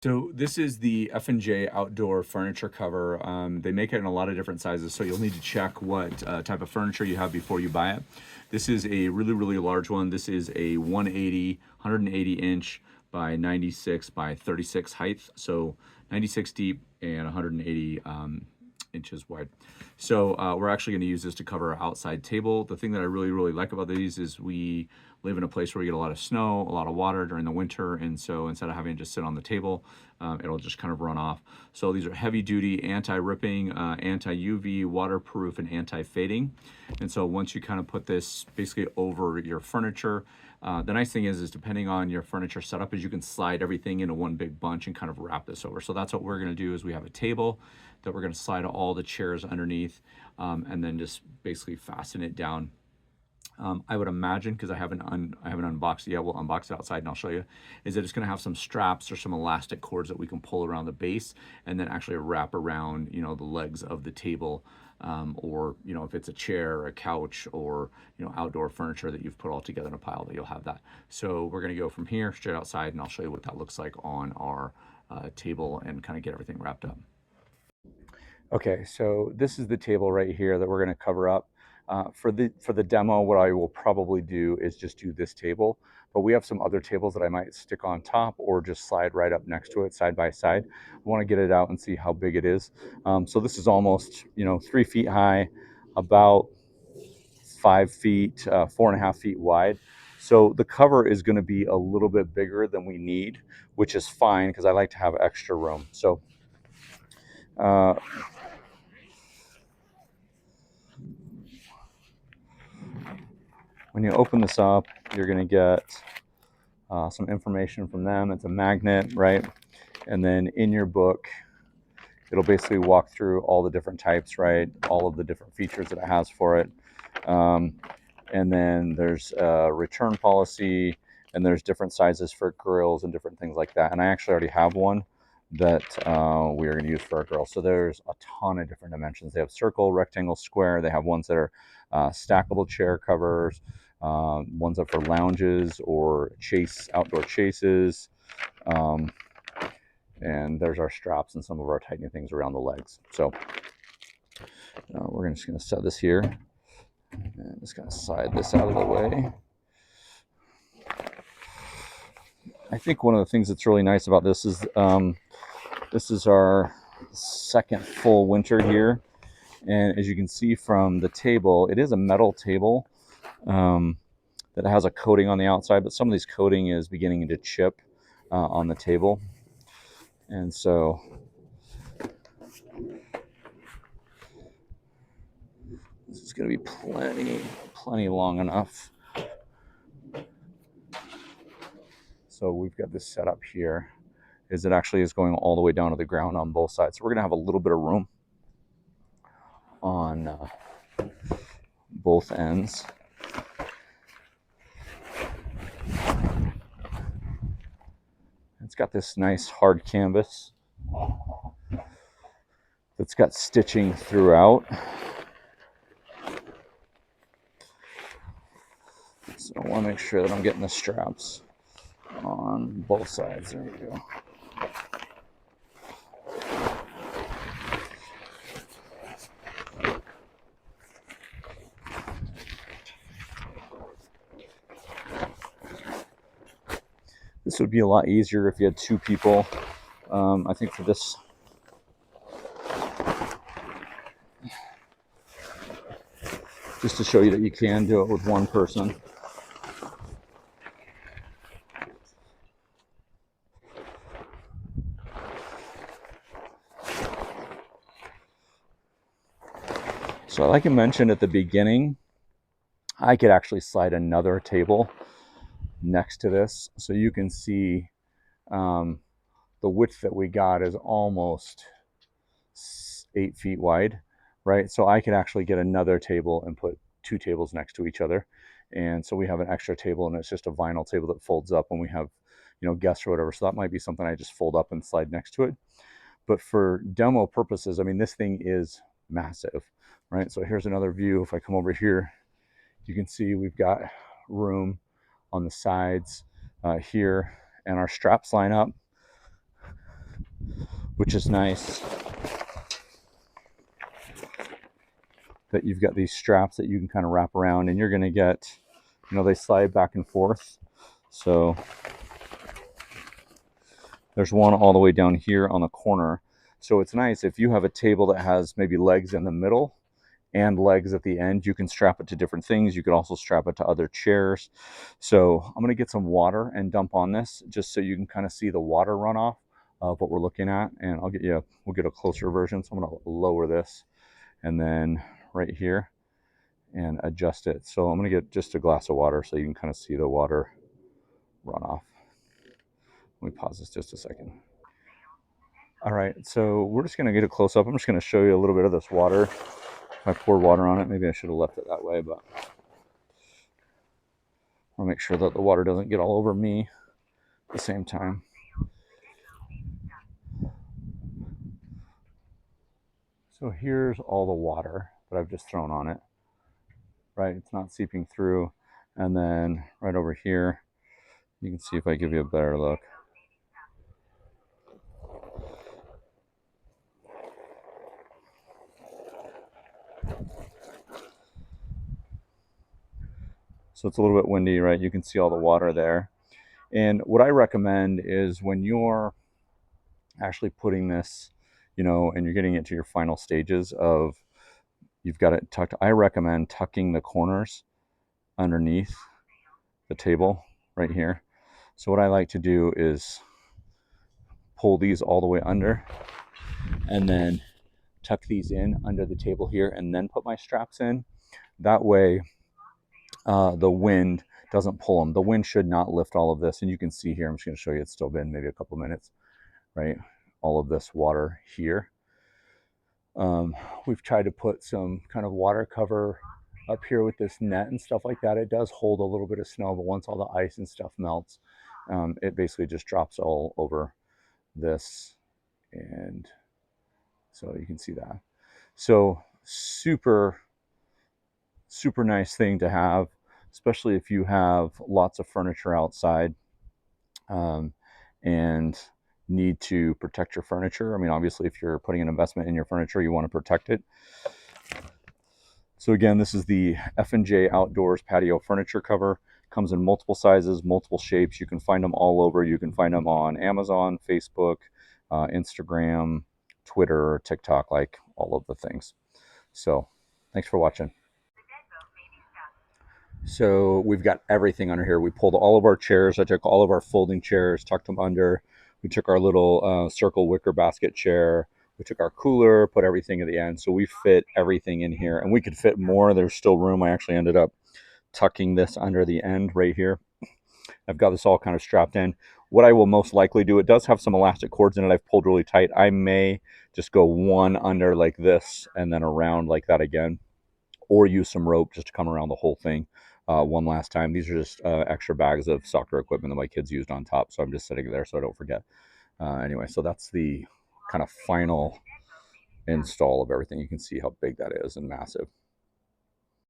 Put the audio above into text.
So this is the F&J outdoor furniture cover. They make it in a lot of different sizes, so you'll need to check what type of furniture you have before you buy it. This is a really, really large one. This is a 180 inch by 96 by 36 height, so 96 deep and 180 inches wide. So we're actually going to use this to cover our outside table. The thing that I really, really like about these is we live in a place where we get a lot of snow, a lot of water during the winter, and so instead of having to just sit on the table, it'll just kind of run off. So these are heavy duty, anti-ripping, anti-UV, waterproof, and anti-fading. And so once you kind of put this basically over your furniture, the nice thing is depending on your furniture setup is you can slide everything into one big bunch and kind of wrap this over. So that's what we're going to do is we have a table that we're going to slide all the chairs underneath, and then just basically fasten it down. I would imagine, because I haven't unboxed it yet, we'll unbox it outside and I'll show you, is that it's going to have some straps or some elastic cords that we can pull around the base and then actually wrap around, you know, the legs of the table, or, you know, if it's a chair or a couch or, you know, outdoor furniture that you've put all together in a pile, that you'll have that. So we're going to go from here straight outside and I'll show you what that looks like on our table and kind of get everything wrapped up. Okay, so this is the table right here that we're going to cover up. For the demo, what I will probably do is just do this table, but we have some other tables that I might stick on top or just slide right up next to it side by side. I want to get it out and see how big it is. So this is almost, you know, 3 feet high, about 5 feet, 4.5 feet wide. So the cover is going to be a little bit bigger than we need, which is fine because I like to have extra room. So when you open this up, you're going to get some information from them. It's a magnet, right? And then in your book, it'll basically walk through all the different types, right? All of the different features that it has for it. And then there's a return policy, and there's different sizes for grills and different things like that. And I actually already have one that we are going to use for our grill. So there's a ton of different dimensions. They have circle, rectangle, square. They have ones that are stackable chair covers, ones that are for lounges or outdoor chases. And there's our straps and some of our tightening things around the legs. So we're just going to set this here and just kind of slide this out of the way. I think one of the things that's really nice about this is our second full winter here. And as you can see from the table, it is a metal table that has a coating on the outside, but some of this coating is beginning to chip on the table. And so this is going to be plenty long enough. So we've got this set up here. It actually is going all the way down to the ground on both sides. So we're going to have a little bit of room on both ends. It's got this nice hard canvas that's got stitching throughout. So I want to make sure that I'm getting the straps on both sides. There we go. This would be a lot easier if you had two people. I think for this, just to show you that you can do it with one person. So like I mentioned at the beginning, I could actually slide another table next to this. So you can see the width that we got is almost 8 feet wide, right? So I could actually get another table and put two tables next to each other. And so we have an extra table, and it's just a vinyl table that folds up when we have, you know, guests or whatever. So that might be something I just fold up and slide next to it. But for demo purposes, I mean, this thing is massive, right? So here's another view. If I come over here, you can see we've got room on the sides here, and our straps line up which is nice that you've got these straps that you can kind of wrap around, and you're going to get, you know, they slide back and forth. So there's one all the way down here on the corner. So it's nice if you have a table that has maybe legs in the middle and legs at the end, you can strap it to different things. You can also strap it to other chairs. So I'm going to get some water and dump on this just so you can kind of see the water runoff of what we're looking at. And we'll get a closer version. So I'm going to lower this and then right here and adjust it. So I'm going to get just a glass of water so you can kind of see the water runoff. Let me pause this just a second. All right, so we're just going to get a close up. I'm just going to show you a little bit of this water. I poured water on it. Maybe I should have left it that way, but I'll make sure that the water doesn't get all over me at the same time. So here's all the water that I've just thrown on it, right? It's not seeping through. And then right over here, you can see if I give you a better look. So it's a little bit windy, right? You can see all the water there. And what I recommend is when you're actually putting this, you know, and you're getting it to your final stages of you've got it tucked, I recommend tucking the corners underneath the table right here. So what I like to do is pull these all the way under and then tuck these in under the table here and then put my straps in. That way the wind doesn't pull them. The wind should not lift all of this. And you can see here, I'm just going to show you, it's still been maybe a couple minutes, right? All of this water here. We've tried to put some kind of water cover up here with this net and stuff like that. It does hold a little bit of snow, but once all the ice and stuff melts, it basically just drops all over this. And so you can see that. So super, super nice thing to have, especially if you have lots of furniture outside and need to protect your furniture. I mean, obviously, if you're putting an investment in your furniture, you want to protect it. So again, this is the F&J Outdoors patio furniture cover. Comes in multiple sizes, multiple shapes. You can find them all over. You can find them on Amazon, Facebook, Instagram, Twitter, TikTok, like all of the things. So thanks for watching. So we've got everything under here. We pulled all of our chairs. I took all of our folding chairs, tucked them under. We took our little circle wicker basket chair. We took our cooler, put everything at the end. So we fit everything in here, and we could fit more. There's still room. I actually ended up tucking this under the end right here. I've got this all kind of strapped in. What I will most likely do, it does have some elastic cords in it I've pulled really tight. I may just go one under like this and then around like that again, or use some rope just to come around the whole thing one last time. These are just extra bags of soccer equipment that my kids used on top, so I'm just sitting there so I don't forget. Anyway, so that's the kind of final install of everything. You can see how big that is and massive.